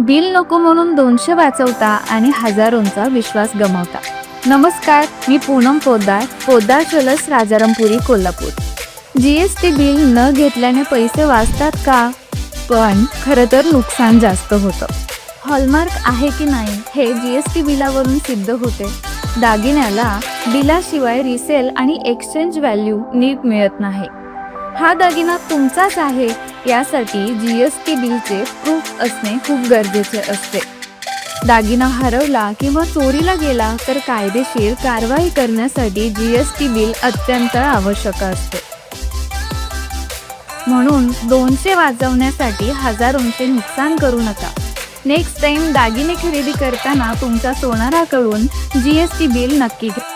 Bill नको म्हणून 200 वाचवता आणि हजारोंचा विश्वास गमावता. नमस्कार, मी Poonam Poddar jewellers, Rajarampuri, Kolhapur. GST bill न घेतल्याने पैसे वाचतात का? पण खरं तर नुकसान जास्त होतं. हॉलमार्क आहे की नाही हे जीएसटी बिलावरून सिद्ध होते. दागिन्याला बिलाशिवाय रिसेल आणि एक्सचेंज व्हॅल्यू नीट मिळत नाही. हा दागिना तुमचाच आहे यासाठी जीएसटी बिलचे प्रूफ असणे खूप गरजेचे असते. दागिना हरवला किंवा चोरीला गेला तर कायदेशीर कारवाई करण्यासाठी जीएसटी बिल अत्यंत आवश्यक असते. म्हणून 200 वाचवण्यासाठी हजारोंचे नुकसान करू नका. नेक्स्ट टाइम दागिने खरेदी करताना तुमच्या सोनाराकडून जीएसटी बिल नक्की घ्या.